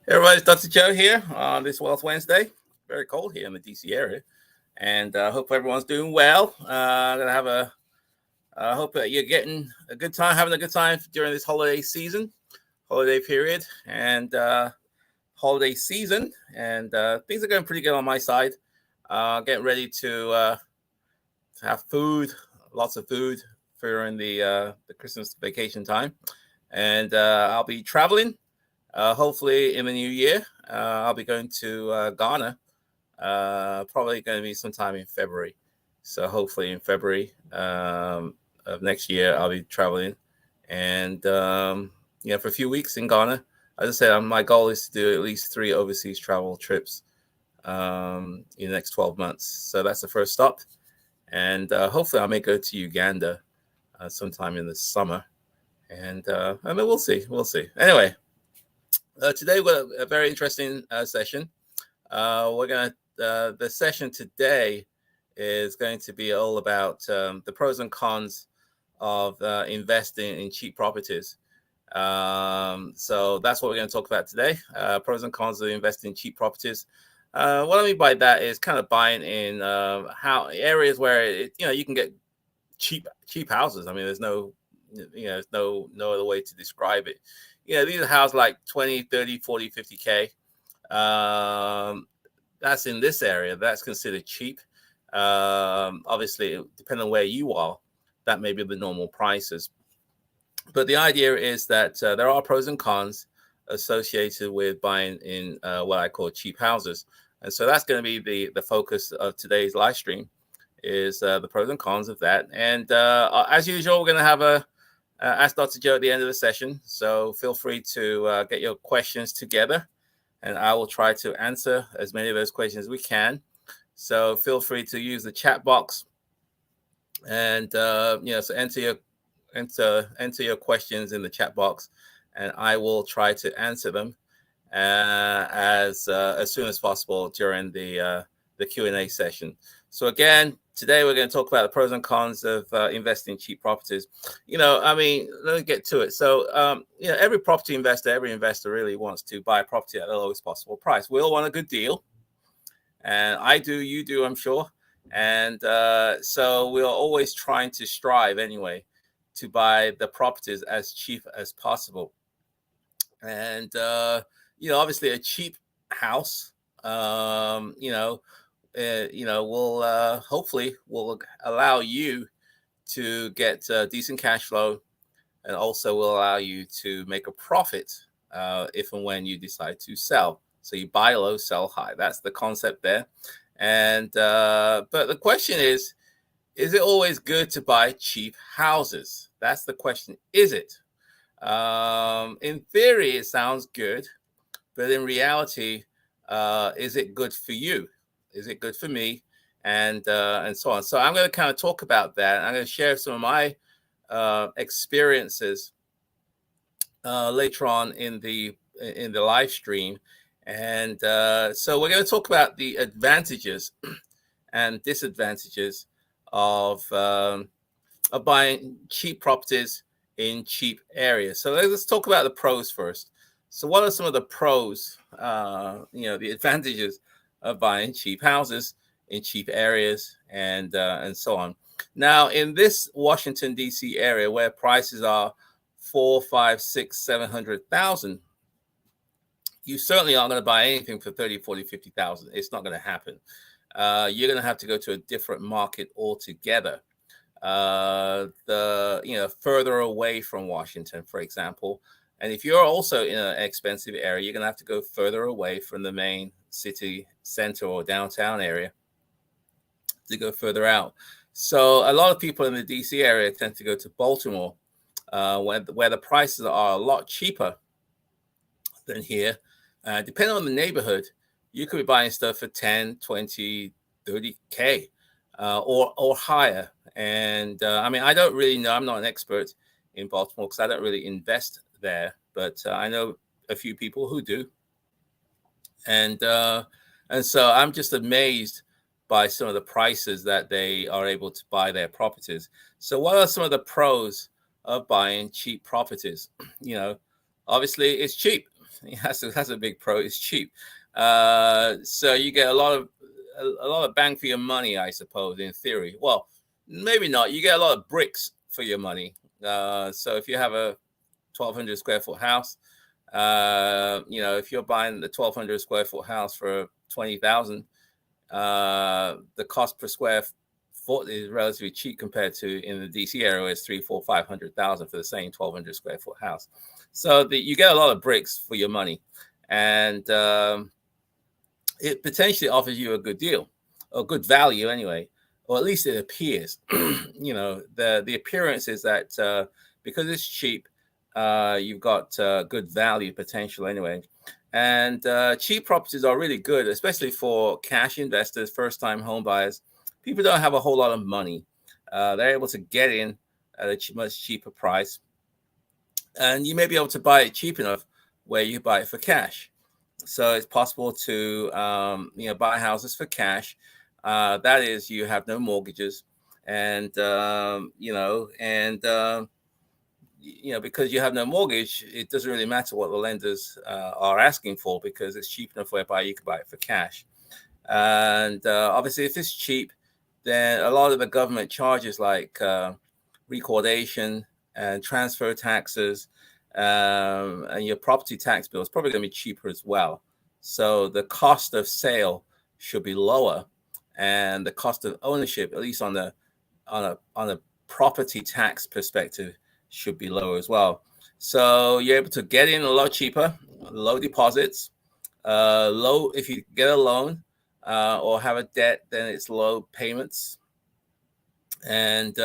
Hey everybody, it's Dr. Joe here on this Wealth Wednesday. Very cold here in the DC area, and hope everyone's doing well. Gonna have a hope that you're getting a good time, having a good time during this holiday season, holiday period, and holiday season. And things are going pretty good on my side. Getting ready to have food, lots of food during the Christmas vacation time, and I'll be traveling. Hopefully, in the new year, I'll be going to Ghana. Probably going to be sometime in February. So hopefully in February of next year, I'll be traveling, and for a few weeks in Ghana. As I said, my goal is to do at least 3 overseas travel trips in the next 12 months. So that's the first stop, and hopefully I may go to Uganda sometime in the summer, and I mean we'll see, Anyway. Today we're a very interesting session. The session today is going to be all about the pros and cons of investing in cheap properties. So that's what we're going to talk about today. Pros and cons of investing in cheap properties. What I mean by that is kind of buying in how areas where you can get cheap houses. I mean, there's no other way to describe it. These are houses like 20, 30, 40, 50K. That's in this area. That's considered cheap. Obviously, depending on where you are, that may be the normal prices. But the idea is that there are pros and cons associated with buying in what I call cheap houses. And so that's going to be the focus of today's live stream is the pros and cons of that. And as usual, we're going to have Ask Dr. Joe at the end of the session. So feel free to get your questions together, and I will try to answer as many of those questions as we can. So feel free to use the chat box, and so enter your questions in the chat box, and I will try to answer them as soon as possible during the Q&A session. So again, today we're going to talk about the pros and cons of investing in cheap properties. Let me get to it. So, every property investor, every investor really wants to buy a property at the lowest possible price. We all want a good deal, and I do, you do, I'm sure. And so we're always trying to strive anyway to buy the properties as cheap as possible. And obviously, a cheap house, will hopefully will allow you to get decent cash flow, and also will allow you to make a profit if and when you decide to sell. So you buy low, sell high. That's the concept there. And but the question is it always good to buy cheap houses? That's the question. Is it? In theory, it sounds good, but in reality, is it good for you? Is it good for me? And so on. So I'm going to kind of talk about that. I'm going to share some of my experiences later on in the live stream. And so we're going to talk about the advantages and disadvantages of buying cheap properties in cheap areas. So let's talk about the pros first. So what are some of the pros, the advantages of buying cheap houses in cheap areas and so on? Now, in this Washington, D.C. area where prices are 4, 5, 6, 700,000, you certainly aren't going to buy anything for 30, 40, 50,000. It's not going to happen. You're going to have to go to a different market altogether. Further away from Washington, for example. And if you're also in an expensive area, you're going to have to go further away from the main city center or downtown area to go further out. So a lot of people in the DC area tend to go to Baltimore, where the prices are a lot cheaper than here. Depending on the neighborhood, you could be buying stuff for 10, 20, 30K or higher. And I don't really know. I'm not an expert in Baltimore because I don't really invest there, but I know a few people who do. And so I'm just amazed by some of the prices that they are able to buy their properties. So what are some of the pros of buying cheap properties? Obviously it's cheap. That's a big pro. It's cheap. So you get a lot of bang for your money, I suppose, in theory. Well, maybe not. You get a lot of bricks for your money. So if you have a 1,200 square foot house, if you're buying the 1,200 square foot house for 20,000, the cost per square foot is relatively cheap compared to in the DC area, where it's 3, 4, 500,000 for the same 1,200 square foot house. So you get a lot of bricks for your money, and it potentially offers you a good deal, or good value anyway, or at least it appears. The appearance is that because it's cheap, you've got good value potential anyway. And cheap properties are really good, especially for cash investors, first-time home buyers. People don't have a whole lot of money. They're able to get in at a much cheaper price. And you may be able to buy it cheap enough where you buy it for cash. So it's possible to buy houses for cash. That is, you have no mortgages, and because you have no mortgage, it doesn't really matter what the lenders are asking for, because it's cheap enough whereby you can buy it for cash. And obviously, if it's cheap, then a lot of the government charges like recordation and transfer taxes and your property tax bill is probably going to be cheaper as well. So the cost of sale should be lower, and the cost of ownership, at least on a property tax perspective, should be lower as well. So you're able to get in a lot cheaper, low deposits, low if you get a loan or have a debt, then it's low payments. And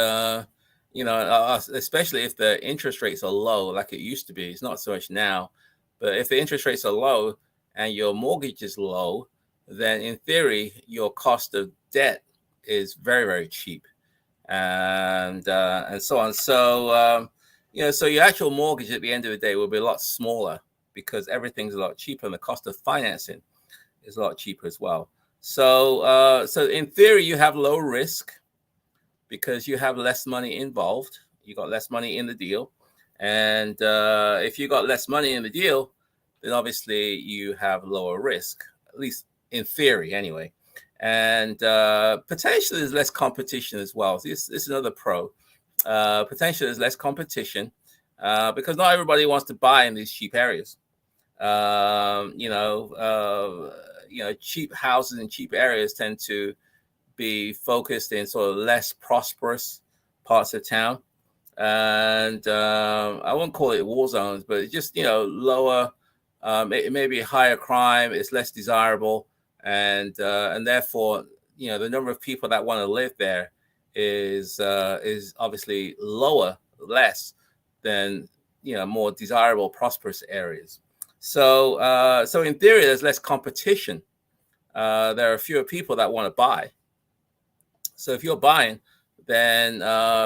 especially if the interest rates are low, like it used to be. It's not so much now, but if the interest rates are low and your mortgage is low, then in theory your cost of debt is very, very cheap, and so on. So so your actual mortgage at the end of the day will be a lot smaller, because everything's a lot cheaper, and the cost of financing is a lot cheaper as well. So in theory, you have low risk because you have less money involved. You got less money in the deal, and if you got less money in the deal, then obviously you have lower risk, at least in theory, anyway. And potentially there's less competition as well. This is another pro. Potentially there's less competition because not everybody wants to buy in these cheap areas. Cheap houses in cheap areas tend to be focused in sort of less prosperous parts of town, and I won't call it war zones, but it's just lower. It may be higher crime. It's less desirable, and therefore the number of people that want to live there is obviously less than more desirable, prosperous areas. So in theory, there's less competition. There are fewer people that want to buy. So if you're buying, then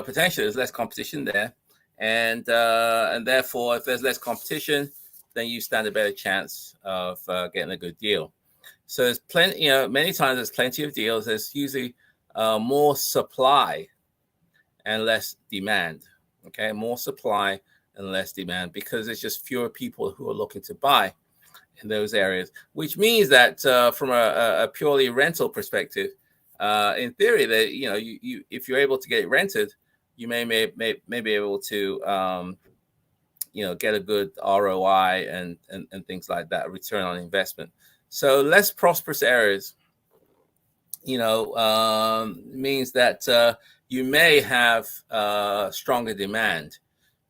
potentially there's less competition there, and therefore, if there's less competition, then you stand a better chance of getting a good deal. So there's plenty. Many times there's plenty of deals. There's usually more supply and less demand. Okay, more supply and less demand, because there's just fewer people who are looking to buy in those areas. Which means that from a purely rental perspective, in theory, that you if you're able to get it rented, you may be able to get a good ROI and things like that, return on investment. So less prosperous areas, means that you may have stronger demand.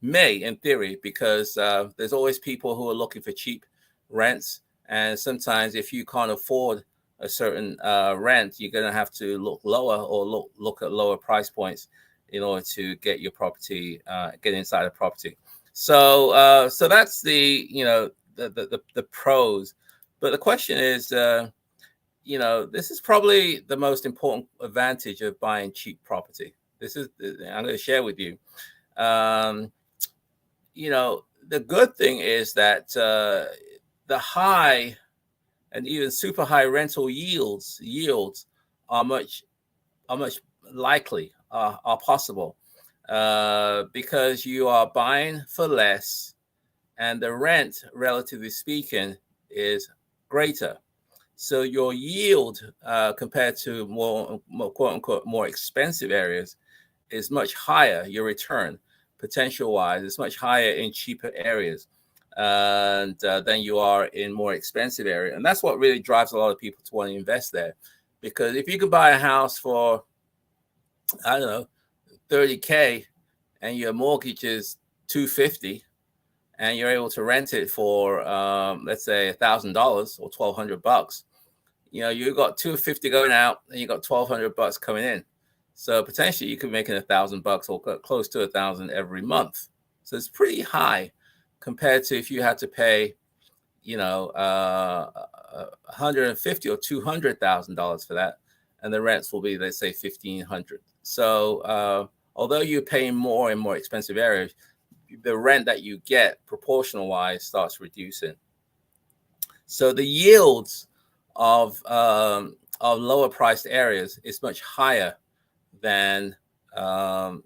May, in theory, because there's always people who are looking for cheap rents, and sometimes if you can't afford a certain rent, you're going to have to look lower or look at lower price points in order to get your property, get inside a property. So that's the pros. But the question is, this is probably the most important advantage of buying cheap property. I'm going to share with you. The good thing is that the high and even super high rental yields are much likely, are possible, because you are buying for less and the rent, relatively speaking, is greater. So your yield compared to more quote unquote more expensive areas is much higher. Your return potential wise is much higher in cheaper areas and than you are in more expensive area. And that's what really drives a lot of people to want to invest there. Because if you can buy a house for, I don't know, 30K and your mortgage is 250 and you're able to rent it for let's say $1,000 or $1,200, you know, you got 250 going out and you got $1,200 coming in. So potentially you could make it $1,000 or close to 1,000 every month. So it's pretty high compared to if you had to pay, you know, $150 or $200,000 for that, and the rents will be, let's say, $1,500. So although you're paying more in more expensive areas, the rent that you get proportional wise starts reducing. So the yields of lower priced areas is much higher than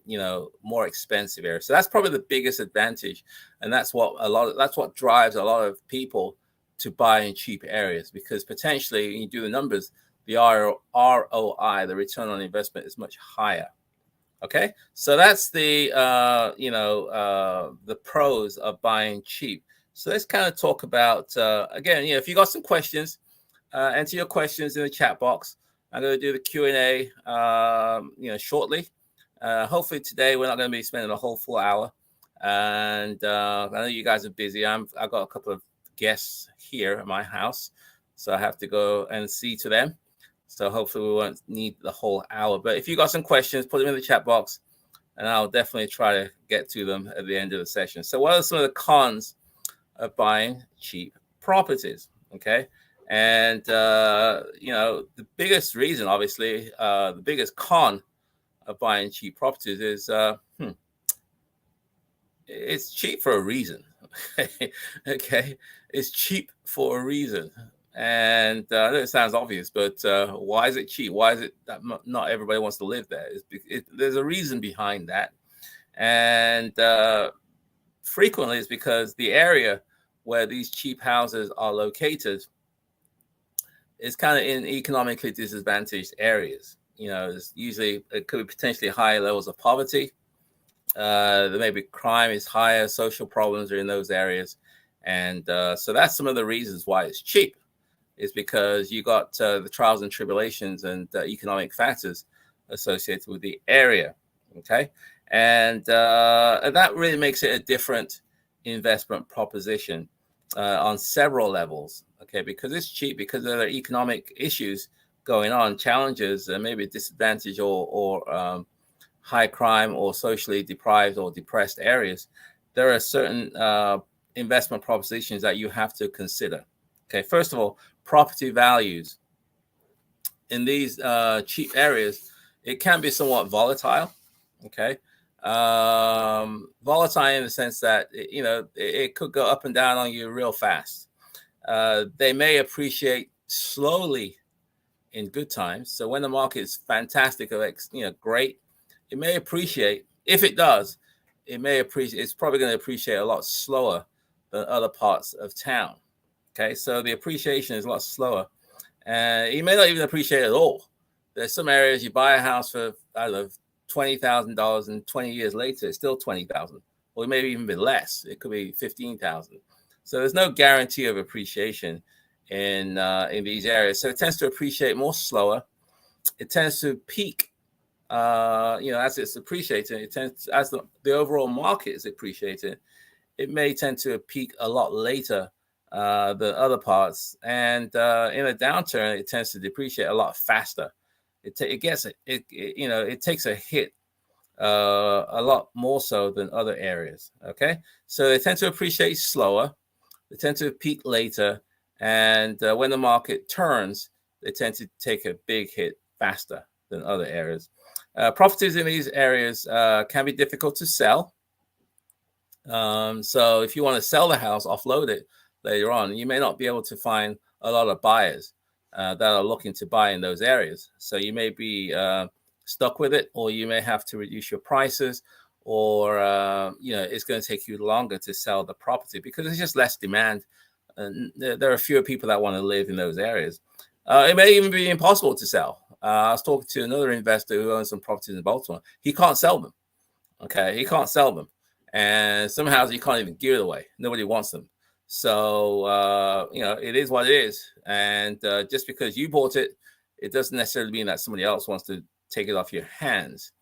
you know, more expensive areas. So that's probably the biggest advantage, and that's what drives a lot of people to buy in cheap areas, because potentially when you do the numbers, the ROI, the return on investment, is much higher. Okay, so that's the you know, the pros of buying cheap. So let's kind of talk about again, you know, if you got some questions, enter your questions in the chat box. I'm going to do the Q&A you know, shortly. Hopefully today we're not going to be spending a whole full hour. And I know you guys are busy. I've got a couple of guests here at my house, so I have to go and see to them. So hopefully we won't need the whole hour. But if you got some questions, put them in the chat box, and I'll definitely try to get to them at the end of the session. So what are some of the cons of buying cheap properties? Okay. And, you know, the biggest reason, obviously, the biggest con of buying cheap properties is it's cheap for a reason. Okay. It's cheap for a reason. And I know it sounds obvious, but why is it cheap? Why is it that not everybody wants to live there? There's a reason behind that. And frequently it's because the area where these cheap houses are located is kind of in economically disadvantaged areas. You know, it could be potentially higher levels of poverty. There may be crime is higher, social problems are in those areas. And so that's some of the reasons why it's cheap, is because you got the trials and tribulations and economic factors associated with the area. Okay. And that really makes it a different investment proposition on several levels. Okay, because it's cheap, because there are economic issues going on, challenges, maybe disadvantage or high crime or socially deprived or depressed areas. There are certain investment propositions that you have to consider. Okay, first of all, property values in these cheap areas, it can be somewhat volatile. Okay, volatile in the sense that you know, it could go up and down on you real fast. They may appreciate slowly in good times. So when the market is fantastic, you know, great, it may appreciate. If it does, it may appreciate. It's probably going to appreciate a lot slower than other parts of town. Okay, so the appreciation is a lot slower, and you may not even appreciate it at all. There's some areas you buy a house for, I don't know, $20,000, and 20 years later it's still 20,000, or maybe even a bit less. It could be 15,000. So there's no guarantee of appreciation in these areas. So it tends to appreciate more slower. It tends to peak, you know, as it's appreciating. It tends to, as the overall market is appreciating, it may tend to peak a lot later than other parts. And in a downturn, it tends to depreciate a lot faster. It you know, it takes a hit a lot more so than other areas. Okay, so they tend to appreciate slower. They tend to peak later, and when the market turns, they tend to take a big hit faster than other areas. Properties in these areas can be difficult to sell. So if you want to sell the house, offload it later on, you may not be able to find a lot of buyers that are looking to buy in those areas. So you may be stuck with it, or you may have to reduce your prices, or it's going to take you longer to sell the property because there's just less demand, and there are fewer people that want to live in those areas. It may even be impossible to sell. I was talking to another investor who owns some properties in Baltimore. He can't sell them. Okay, he can't sell them, and some houses you can't even give it away. Nobody wants them. So it is what it is, and just because you bought it, it doesn't necessarily mean that somebody else wants to take it off your hands.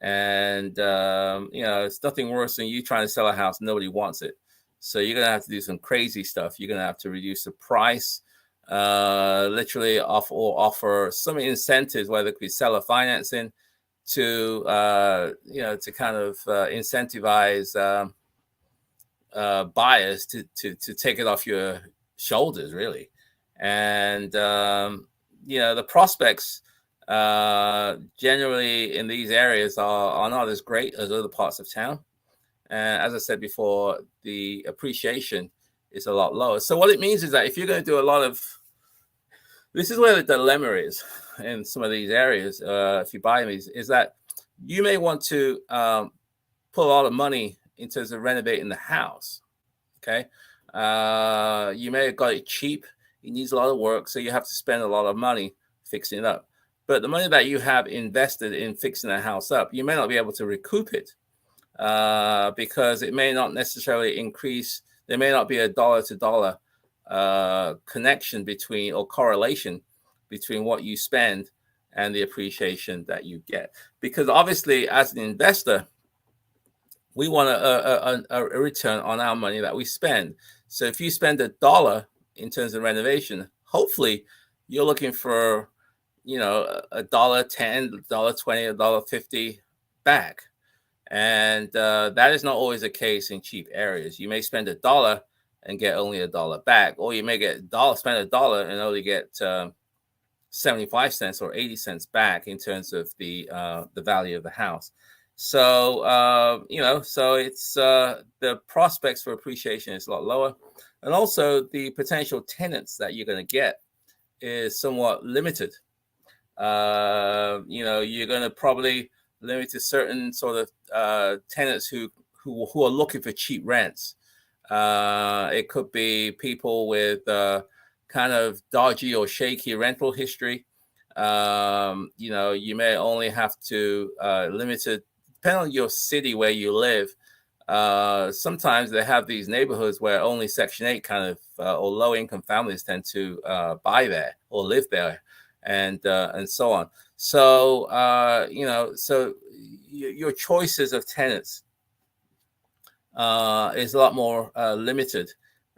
And it's nothing worse than you trying to sell a house, nobody wants it. So you're gonna have to do some crazy stuff. You're gonna have to reduce the price, literally offer some incentives, whether it be seller financing, to kind of incentivize buyers to take it off your shoulders, really. And the prospects generally in these areas are not as great as other parts of town. And as I said before, the appreciation is a lot lower. So what it means is that if you're going to do a lot of, this is where the dilemma is in some of these areas, if you buy these, is that you may want to put a lot of money in terms of renovating the house. Okay. You may have got it cheap. It needs a lot of work. So you have to spend a lot of money fixing it up. But the money that you have invested in fixing the house up, you may not be able to recoup it because it may not necessarily increase. There may not be a dollar to dollar connection between, or correlation between what you spend and the appreciation that you get. Because obviously, as an investor, we want a return on our money that we spend. So if you spend $1 in terms of renovation, hopefully you're looking for, $1.10, $1.20, $1.50 back. And that is not always the case in cheap areas. You may spend $1 and get only $1 back, or you may spend $1 and only get 75 cents or 80 cents back in terms of the value of the house. So so it's the prospects for appreciation is a lot lower, and also the potential tenants that you're going to get is somewhat limited. You're going to probably limit to certain sort of tenants who are looking for cheap rents. It could be people with kind of dodgy or shaky rental history. You may only have to limit it, depending on your city where you live. Sometimes they have these neighborhoods where only Section 8 kind of or low income families tend to buy there or live there, and so on. So so your choices of tenants is a lot more limited,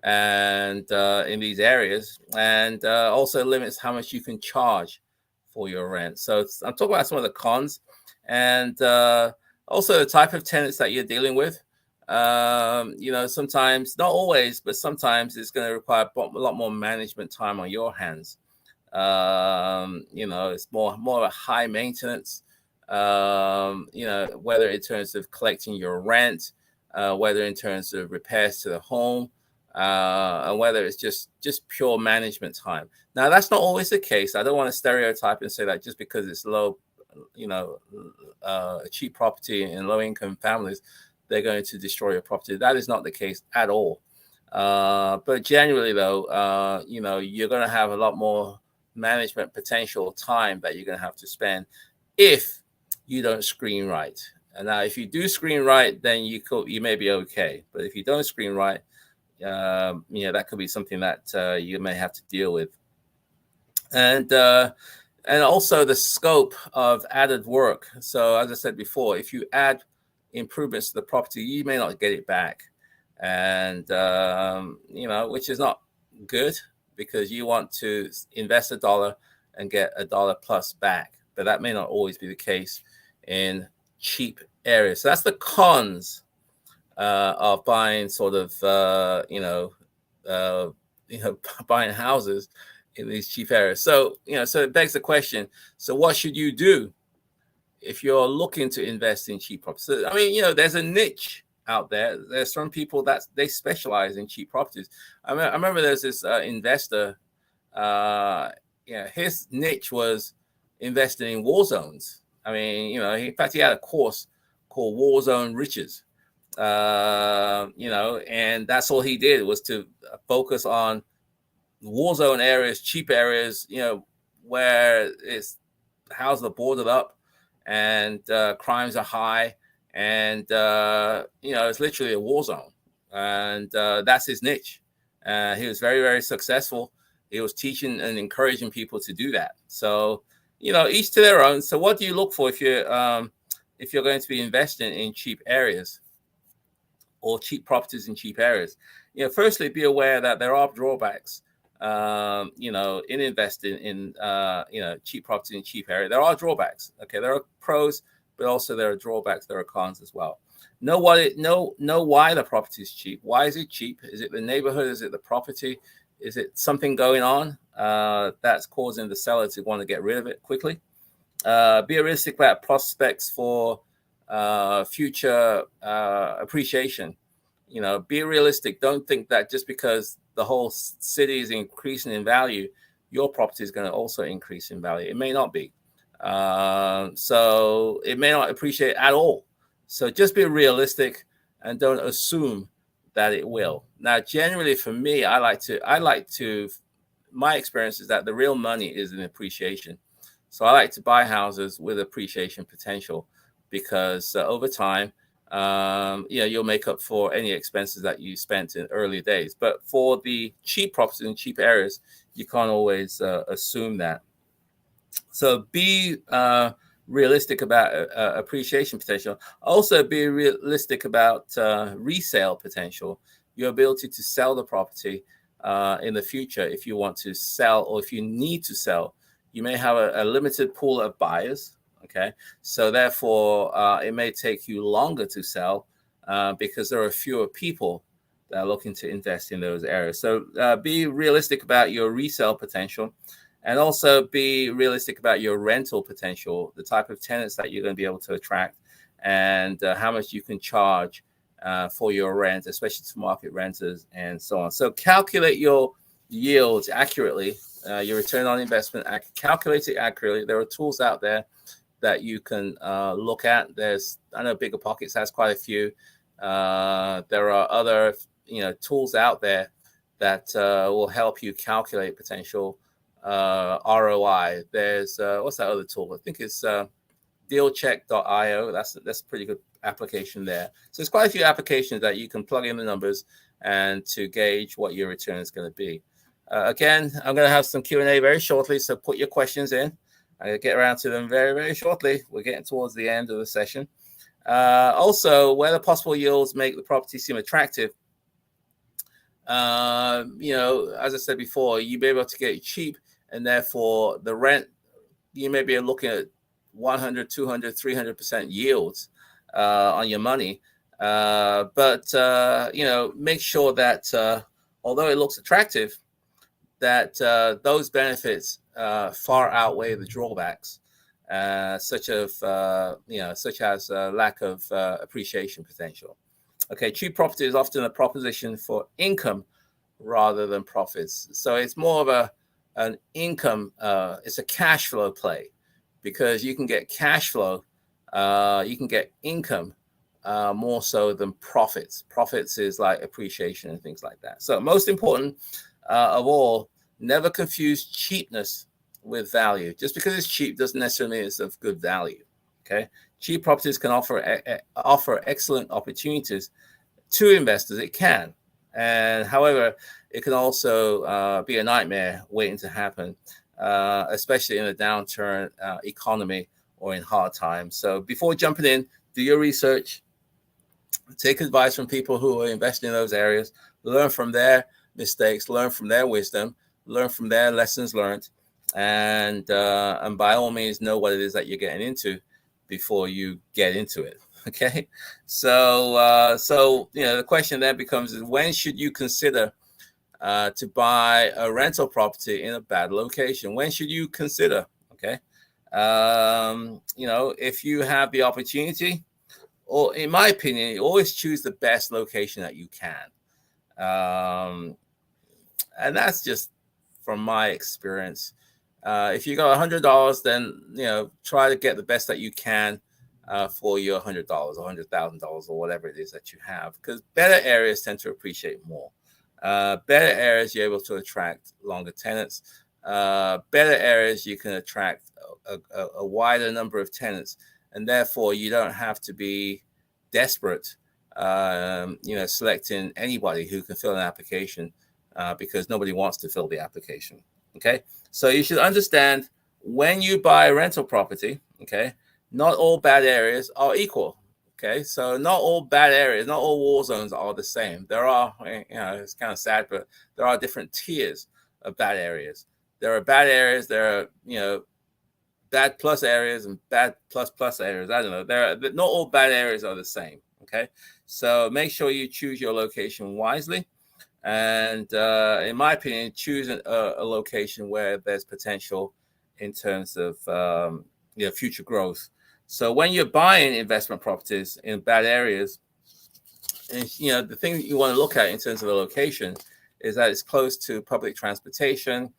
and in these areas, and also limits how much you can charge for your rent. So I'm talking about some of the cons, and also the type of tenants that you're dealing with. Sometimes, not always, but sometimes it's going to require a lot more management time on your hands. It's more of a high maintenance, whether in terms of collecting your rent, whether in terms of repairs to the home, and whether it's just pure management time. Now, that's not always the case. I don't want to stereotype and say that just because it's low, cheap property in low income families, they're going to destroy your property. That is not the case at all. But generally, though, you're going to have a lot more management potential time that you're going to have to spend if you don't screen right. And now, if you do screen right, then you may be okay. But if you don't screen right, that could be something that you may have to deal with. And also the scope of added work. So as I said before, if you add improvements to the property, you may not get it back, and which is not good, because you want to invest $1 and get $1 plus back, but that may not always be the case in cheap areas. So that's the cons of buying sort of buying houses in these cheap areas. So so it begs the question, so what should you do if you're looking to invest in cheap properties? So, I mean, there's a niche out there. There's some people that they specialize in cheap properties. I remember there's this investor. His niche was investing in war zones. I mean, in fact, he had a course called war zone riches. And that's all he did was to focus on war zone areas, cheap areas, where it's houses are boarded up and crimes are high, and it's literally a war zone, and that's his niche. He was very, very successful. He was teaching and encouraging people to do that. So, each to their own. So, what do you look for if you're going to be investing in cheap areas or cheap properties in cheap areas? Firstly, be aware that there are drawbacks. In investing in cheap property in cheap area. There are drawbacks. Okay, there are pros, but also there are drawbacks. There are cons as well. Know why the property is cheap. Why is it cheap? Is it the neighborhood? Is it the property? Is it something going on that's causing the seller to want to get rid of it quickly? Be realistic about prospects for future appreciation. Be realistic. Don't think that just because the whole city is increasing in value, your property is going to also increase in value. It may not be. So it may not appreciate at all. So just be realistic and don't assume that it will. Now, generally for me, I like to, my experience is that the real money is in appreciation. So I like to buy houses with appreciation potential, because over time, you'll make up for any expenses that you spent in early days. But for the cheap properties in cheap areas, you can't always assume that. So be realistic about appreciation potential. Also be realistic about resale potential, your ability to sell the property in the future. If you want to sell, or if you need to sell, you may have a limited pool of buyers. Okay, so therefore, it may take you longer to sell because there are fewer people that are looking to invest in those areas. So be realistic about your resale potential, and also be realistic about your rental potential, the type of tenants that you're going to be able to attract, and how much you can charge for your rent, especially to market renters and so on. So calculate your yields accurately, your return on investment, calculate it accurately. There are tools out there that you can look at. I know Bigger Pockets has quite a few. There are other tools out there that will help you calculate potential ROI. There's what's that other tool? I think it's dealcheck.io. That's a pretty good application there. So there's quite a few applications that you can plug in the numbers and to gauge what your return is going to be. Again, I'm going to have some Q&A very shortly, so put your questions in. I'm going to get around to them very, very shortly. We're getting towards the end of the session. Also, where the possible yields make the property seem attractive, as I said before, you may be able to get it cheap, and therefore the rent, you may be looking at 100, 200, 300% yields on your money. But make sure that although it looks attractive, that those benefits far outweigh the drawbacks, such as lack of appreciation potential. Okay, cheap property is often a proposition for income rather than profits. So it's more of an income. It's a cash flow play, because you can get cash flow, you can get income more so than profits. Profits is like appreciation and things like that. So most important of all, never confuse cheapness with value. Just because it's cheap doesn't necessarily mean it's of good value. Okay, cheap properties can offer excellent opportunities to investors. It can, and however, it can also be a nightmare waiting to happen, especially in a downturn economy or in hard times. So before jumping in, do your research, take advice from people who are investing in those areas, learn from their mistakes, learn from their wisdom, learn from their lessons learned, and by all means know what it is that you're getting into before you get into it. Okay, so the question then becomes, is when should you consider to buy a rental property in a bad location? When should you consider? Okay, if you have the opportunity, or in my opinion, you always choose the best location that you can, and that's just from my experience. If you got $100, then try to get the best that you can for your $100 or $100,000 or whatever it is that you have, because better areas tend to appreciate more. Better areas, you're able to attract longer tenants. Better areas, you can attract a wider number of tenants, and therefore you don't have to be desperate, selecting anybody who can fill an application, because nobody wants to fill the application. Okay, so you should understand, when you buy a rental property, okay, not all bad areas are equal. Okay, so not all bad areas, not all war zones are the same. There are, it's kind of sad, but there are different tiers of bad areas. There are bad areas, there are, bad plus areas and bad plus areas. I don't know. Not all bad areas are the same. Okay, so make sure you choose your location wisely. And in my opinion, choose a location where there's potential in terms of future growth. So when you're buying investment properties in bad areas, the thing that you want to look at in terms of the location is that it's close to public transportation.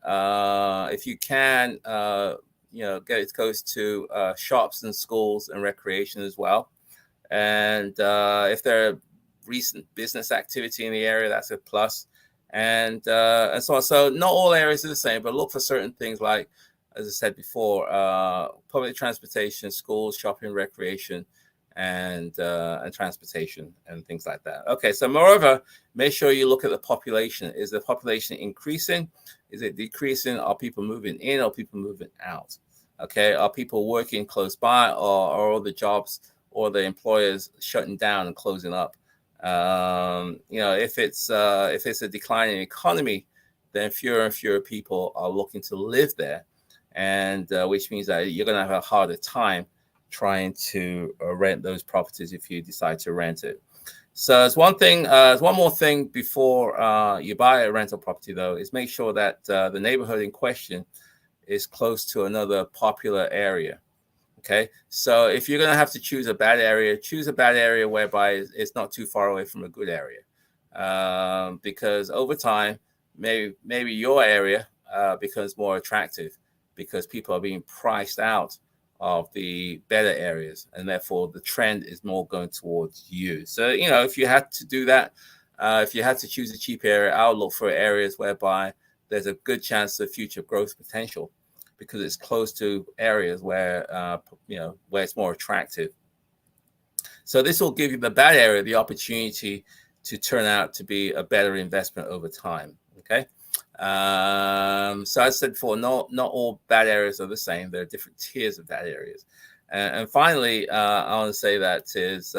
If you can, get it close to shops and schools and recreation as well. And if there are recent business activity in the area, that's a plus. And so on. So not all areas are the same, but look for certain things like, as I said before, public transportation, schools, shopping, recreation, and transportation and things like that. Okay, so moreover, make sure you look at the population. Is the population increasing? Is it decreasing? Are people moving in or people moving out? Okay, are people working close by, or are all the jobs or the employers shutting down and closing up? If it's a declining economy, then fewer and fewer people are looking to live there, and which means that you're going to have a harder time trying to rent those properties if you decide to rent it. So it's one thing. One more thing before you buy a rental property, though, is make sure that the neighborhood in question is close to another popular area. Okay, so if you're going to have to choose a bad area, choose a bad area whereby it's not too far away from a good area, because over time, maybe your area becomes more attractive because people are being priced out of the better areas, and therefore the trend is more going towards you. So, if you had to do that, if you had to choose a cheap area, I would look for areas whereby there's a good chance of future growth potential, because it's close to areas where where it's more attractive. So this will give you the bad area the opportunity to turn out to be a better investment over time. Okay. So as I said before, not all bad areas are the same. There are different tiers of bad areas. And finally, I want to say that is,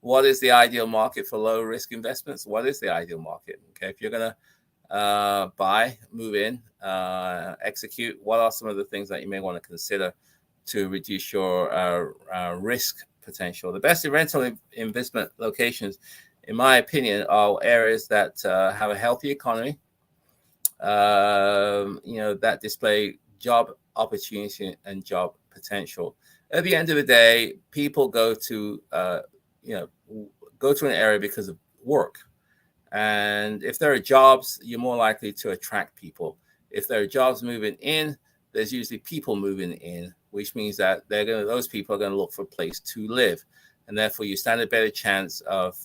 what is the ideal market for low risk investments? What is the ideal market? Okay, if you're going to buy, move in, execute, what are some of the things that you may want to consider to reduce your risk potential? The best rental investment locations, in my opinion, are areas that have a healthy economy, that display job opportunity and job potential. At the end of the day, people go to an area because of work. And if there are jobs, you're more likely to attract people. If there are jobs moving in, there's usually people moving in, which means that those people are going to look for a place to live. And therefore, you stand a better chance of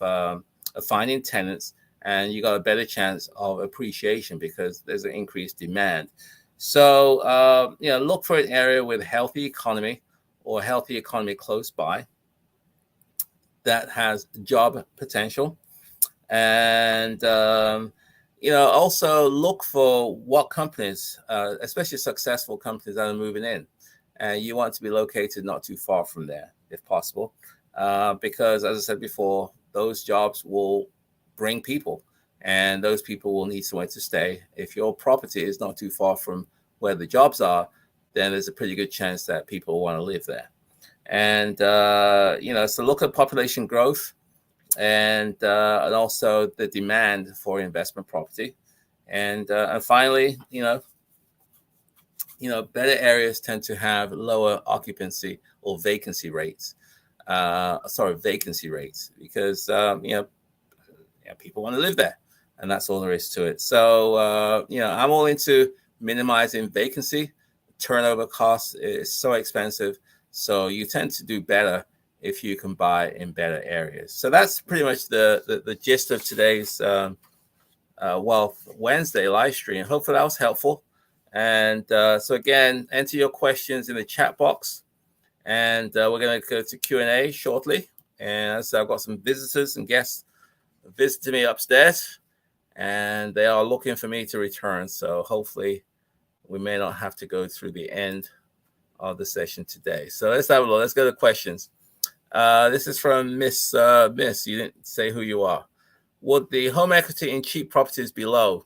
finding tenants, and you got a better chance of appreciation because there's an increased demand. So, look for an area with healthy economy or healthy economy close by that has job potential. And, also look for what companies, especially successful companies that are moving in. And you want to be located not too far from there, if possible, because, as I said before, those jobs will bring people, and those people will need somewhere to stay. If your property is not too far from where the jobs are, then there's a pretty good chance that people want to live there. And, so look at population growth, and also the demand for investment property, and finally, better areas tend to have lower occupancy or vacancy rates. Vacancy rates, because people want to live there, and that's all there is to it. So I'm all into minimizing vacancy. Turnover costs is so expensive So you tend to do better if you can buy in better areas. So that's pretty much the gist of today's Wealth Wednesday live stream. Hopefully that was helpful. And so again, enter your questions in the chat box, and we're going to go to Q&A shortly. And so I've got some visitors and guests visiting me upstairs, and they are looking for me to return. So hopefully we may not have to go through the end of the session today. So let's have a look. Let's go to questions. This is from Miss. You didn't say who you are. Would the home equity in cheap properties be low?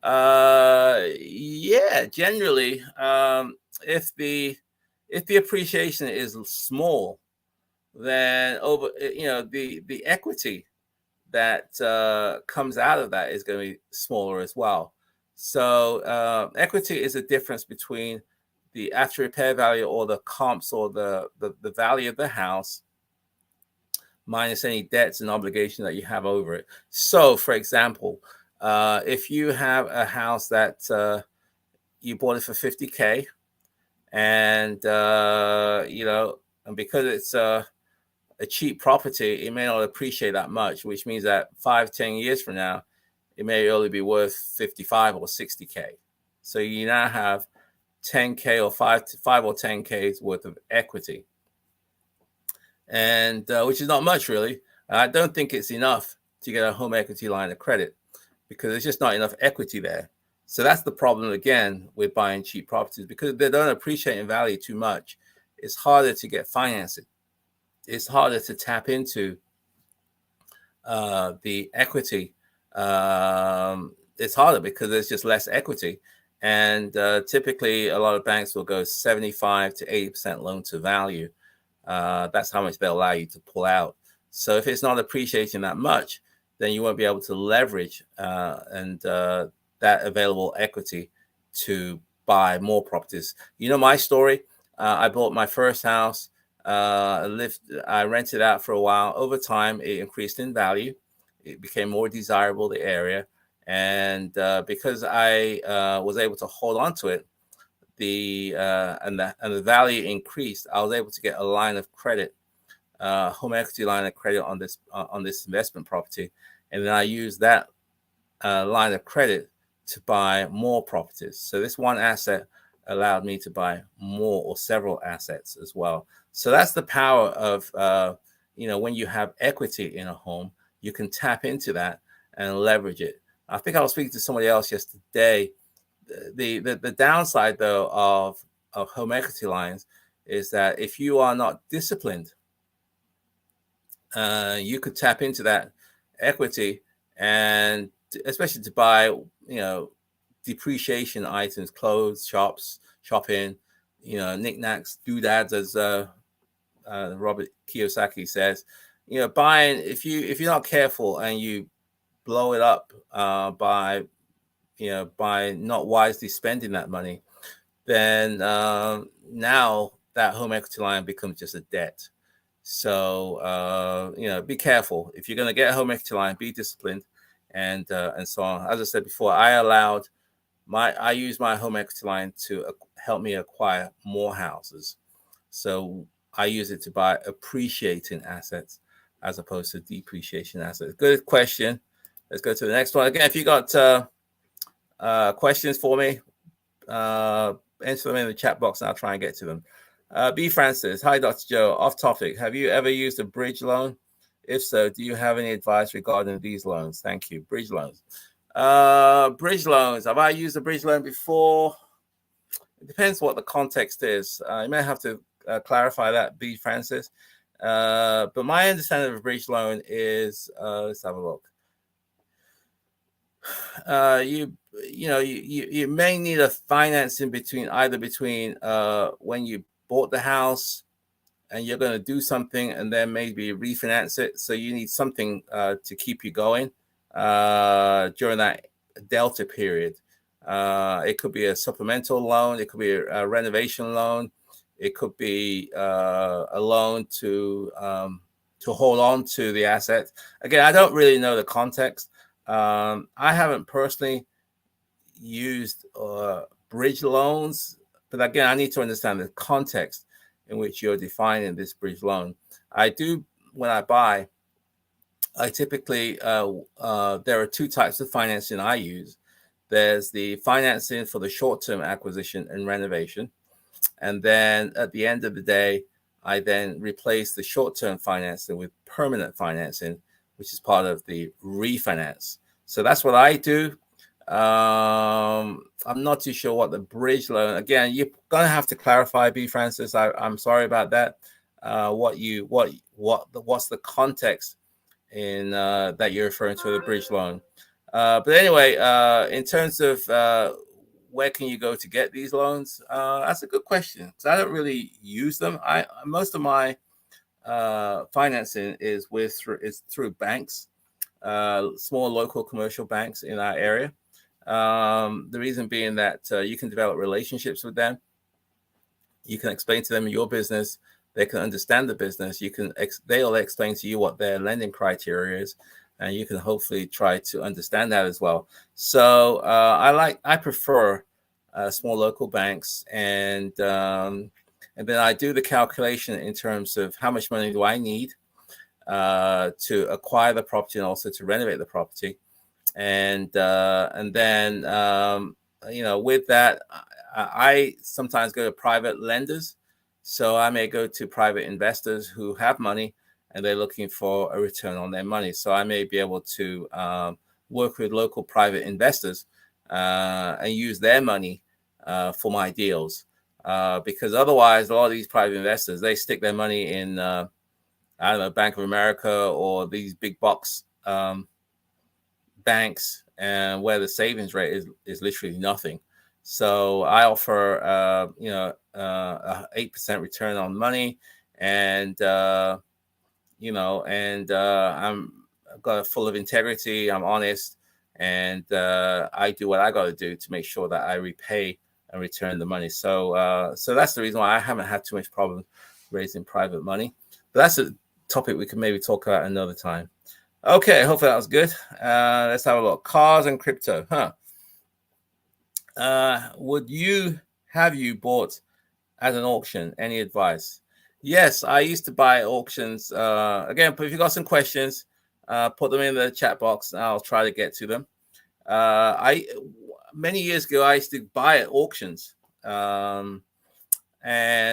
Yeah, generally, if the appreciation is small, then the equity that comes out of that is going to be smaller as well. So equity is a difference between the after repair value, or the comps, or the value of the house, minus any debts and obligation that you have over it. So, for example, if you have a house that you bought it for $50K, and and because it's a cheap property, it may not appreciate that much, which means that 5-10 years from now, it may only be worth 55 or 60K. So you now have 10K or 5 or 10K's worth of equity, and which is not much, really. I don't think it's enough to get a home equity line of credit, because there's just not enough equity there. So that's the problem again with buying cheap properties, because they don't appreciate in value too much. It's harder to get financing. It's harder to tap into the equity. It's harder because there's just less equity. And typically, a lot of banks will go 75 to 80% loan to value. That's how much they'll allow you to pull out. So if it's not appreciating that much, then you won't be able to leverage that available equity to buy more properties. You know my story. I bought my first house. I rented out for a while. Over time, it increased in value. It became more desirable, the area. And because I was able to hold on to it, the value increased. I was able to get a line of credit, home equity line of credit on this investment property, and then I used that line of credit to buy more properties. So this one asset allowed me to buy more, or several assets as well. So that's the power of when you have equity in a home, you can tap into that and leverage it. I think I was speaking to somebody else yesterday. The downside, though, of home equity lines is that if you are not disciplined, you could tap into that equity, and especially to buy, depreciation items, clothes, shopping, knickknacks, doodads, as Robert Kiyosaki says. Buying, if you're not careful and you blow it up by not wisely spending that money, then now that home equity line becomes just a debt. So be careful. If you're going to get a home equity line, be disciplined, and so on. As I said before, I use my home equity line to help me acquire more houses. So I use it to buy appreciating assets as opposed to depreciation assets. Good question. Let's go to the next one. Again, if you got questions for me, enter them in the chat box and I'll try and get to them. B. Francis, hi, Dr. Joe. Off topic. Have you ever used a bridge loan? If so, do you have any advice regarding these loans? Thank you. Bridge loans. Bridge loans. Have I used a bridge loan before? It depends what the context is. You may have to clarify that, B. Francis. But my understanding of a bridge loan is, let's have a look. You may need a financing between when you bought the house and you're going to do something, and then maybe refinance it. So you need something to keep you going during that delta period. It could be a supplemental loan. It could be a renovation loan. It could be a loan to hold on to the asset. Again, I don't really know the context. I haven't personally used bridge loans, but again, I need to understand the context. in which you're defining this bridge loan. I do, when I buy, I typically, there are two types of financing I use. There's the financing for the short-term acquisition and renovation. And then at the end of the day, I then replace the short-term financing with permanent financing, which is part of the refinance. So that's what I do. I'm not too sure what the bridge loan. Again, you're gonna have to clarify, B. Francis. I'm sorry about that. What's the context in that you're referring to the bridge loan? But anyway, in terms of where can you go to get these loans? That's a good question because I don't really use them. Most of my financing is through banks, small local commercial banks in our area. The reason being that you can develop relationships with them. You can explain to them your business. They can understand the business. They'll explain to you what their lending criteria is, and you can hopefully try to understand that as well. So I prefer small local banks, and then I do the calculation in terms of how much money do I need to acquire the property and also to renovate the property, and then with that, I sometimes go to private lenders. So I may go to private investors who have money and they're looking for a return on their money. So I may be able to work with local private investors and use their money for my deals. Because otherwise, a lot of these private investors, they stick their money in, I don't know, Bank of America or these big box banks, and where the savings rate is literally nothing. So I offer, 8% return on money, and I've got full of integrity. I'm honest, and I do what I got to do to make sure that I repay and return the money. So that's the reason why I haven't had too much problem raising private money. But that's a topic we can maybe talk about another time. Okay, hopefully that was good. Let's have a look. Cars and crypto, Have you bought at an auction? Any advice? Yes, I used to buy at auctions. Again, but if you got some questions, put them in the chat box and I'll try to get to them. Many years ago, I used to buy at auctions. I don't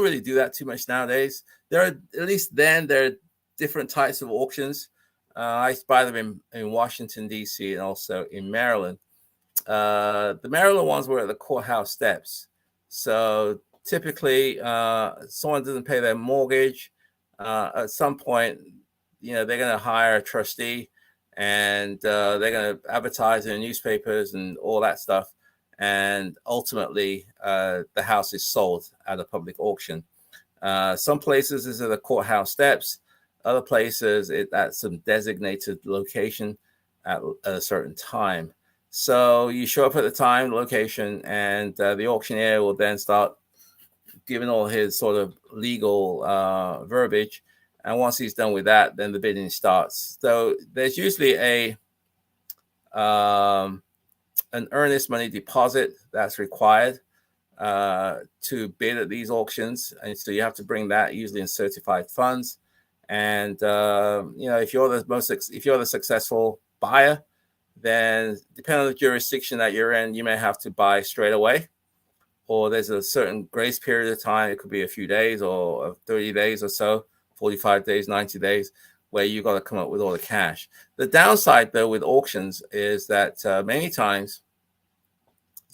really do that too much nowadays. There are different types of auctions. I used to buy them in Washington, D.C. and also in Maryland. The Maryland ones were at the courthouse steps. So typically, someone doesn't pay their mortgage. At some point, they're going to hire a trustee, and they're going to advertise in the newspapers and all that stuff. And ultimately, the house is sold at a public auction. Some places is at the courthouse steps. Other places at some designated location at a certain time. So you show up at the time, location, and the auctioneer will then start giving all his sort of legal verbiage. And once he's done with that, then the bidding starts. So there's usually an earnest money deposit that's required to bid at these auctions, and so you have to bring that usually in certified funds. And if you're the successful buyer, then depending on the jurisdiction that you're in, you may have to buy straight away, or there's a certain grace period of time. It could be a few days or 30 days or so, 45 days, 90 days, where you got to come up with all the cash. The downside, though, with auctions is that many times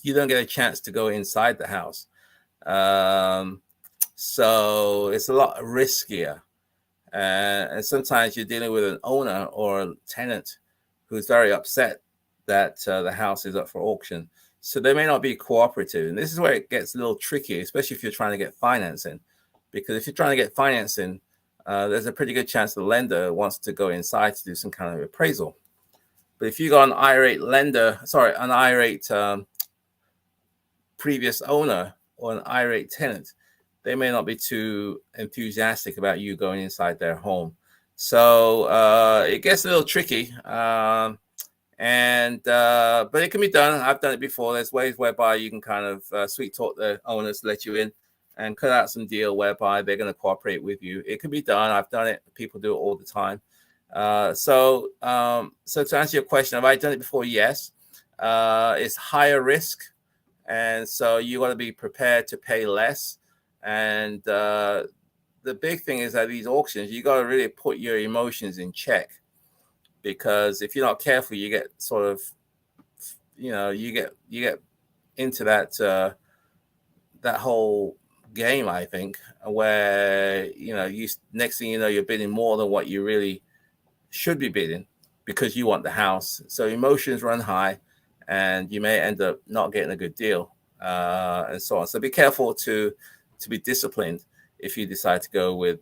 you don't get a chance to go inside the house. So it's a lot riskier. And sometimes you're dealing with an owner or a tenant who's very upset that the house is up for auction. So they may not be cooperative. And this is where it gets a little tricky, especially if you're trying to get financing. Because if you're trying to get financing, there's a pretty good chance the lender wants to go inside to do some kind of appraisal. But if you got an irate previous owner or an irate tenant, they may not be too enthusiastic about you going inside their home. So it gets a little tricky. And but it can be done. I've done it before. There's ways whereby you can kind of sweet talk the owners to let you in and cut out some deal whereby they're going to cooperate with you. It can be done. I've done it. People do it all the time. So to answer your question, have I done it before? Yes. It's higher risk, and so you got to be prepared to pay less. And the big thing is that these auctions, you got to really put your emotions in check, because if you're not careful, you get sort of, you get into that whole game, I think, where you next thing you know, you're bidding more than what you really should be bidding because you want the house. So emotions run high, and you may end up not getting a good deal, and so on. So be careful to be disciplined if you decide to go with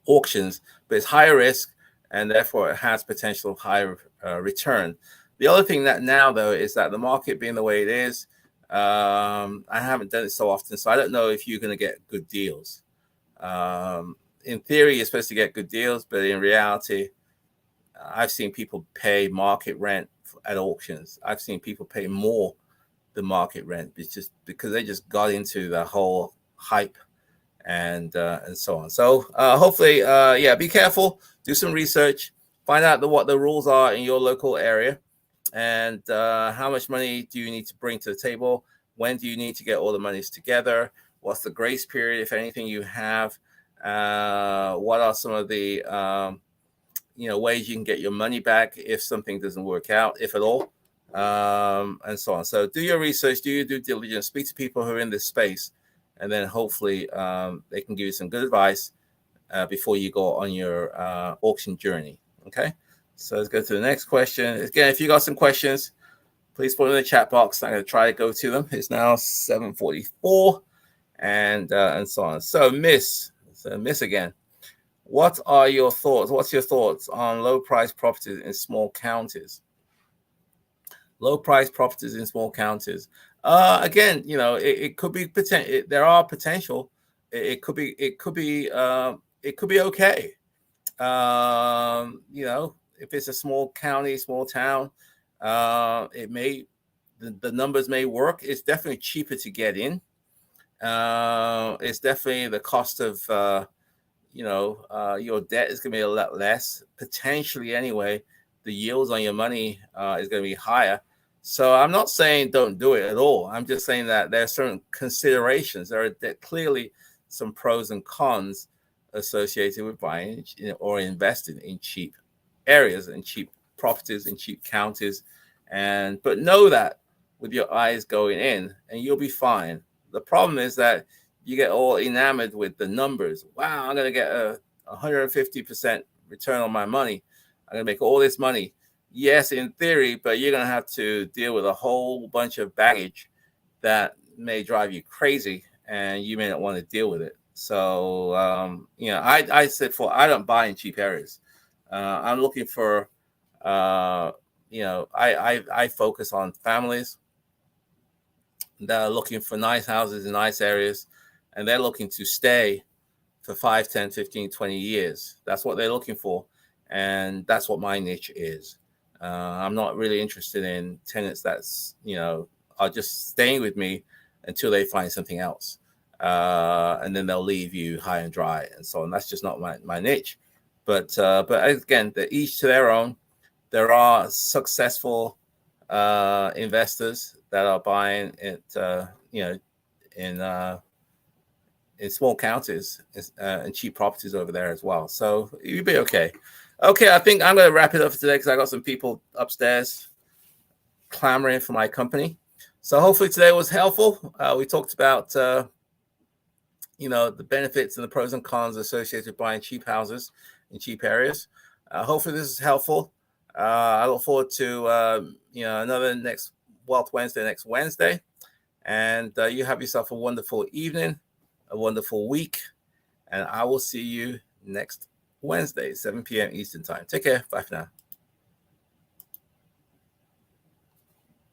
auctions. But it's higher risk, and therefore it has potential of higher return. The other thing that now, though, is that the market being the way it is, I haven't done it so often, so I don't know if you're going to get good deals. In theory, you're supposed to get good deals, but in reality, I've seen people pay market rent at auctions. I've seen people pay more than market rent. It's just because they just got into the whole hype and so on. So hopefully, be careful, do some research, find out what the rules are in your local area, and how much money do you need to bring to the table? When do you need to get all the monies together? What's the grace period, if anything, you have? What are some of the ways you can get your money back if something doesn't work out, if at all, and so on. So do your research, do your due diligence, speak to people who are in this space, and then hopefully they can give you some good advice before you go on your auction journey. Okay, so let's go to the next question. Again, if you got some questions, please put them in the chat box. I'm going to try to go to them. It's now 7:44, and so on. So Miss again, what are your thoughts? What's your thoughts on low-priced properties in small counties? Low-priced properties in small counties. Again, it could be potential. There are potential. It could be okay. If it's a small county, small town, it may, the numbers may work. It's definitely cheaper to get in. It's definitely the cost of your debt is going to be a lot less, potentially anyway. The yields on your money is going to be higher. So I'm not saying don't do it at all. I'm just saying that there are certain considerations. There are clearly some pros and cons associated with buying or investing in cheap areas and cheap properties in cheap counties. But know that with your eyes going in, and you'll be fine. The problem is that you get all enamored with the numbers. Wow, I'm going to get a 150% return on my money. I'm going to make all this money. Yes, in theory, but you're going to have to deal with a whole bunch of baggage that may drive you crazy, and you may not want to deal with it. So, I said I don't buy in cheap areas. I'm looking for, I focus on families that are looking for nice houses in nice areas, and they're looking to stay for 5, 10, 15, 20 years. That's what they're looking for. And that's what my niche is. I'm not really interested in tenants that's, are just staying with me until they find something else. And then they'll leave you high and dry and so on. That's just not my niche. But again, they're each to their own. There are successful investors that are buying it, in small counties and cheap properties over there as well. So you'll be okay. Okay, I think I'm going to wrap it up for today because I got some people upstairs clamoring for my company. So hopefully today was helpful. We talked about, the benefits and the pros and cons associated with buying cheap houses in cheap areas. Hopefully this is helpful. I look forward to, another next Wealth Wednesday next Wednesday. And you have yourself a wonderful evening, a wonderful week. And I will see you next Wednesday, 7 p.m. Eastern time. Take care. Bye for now.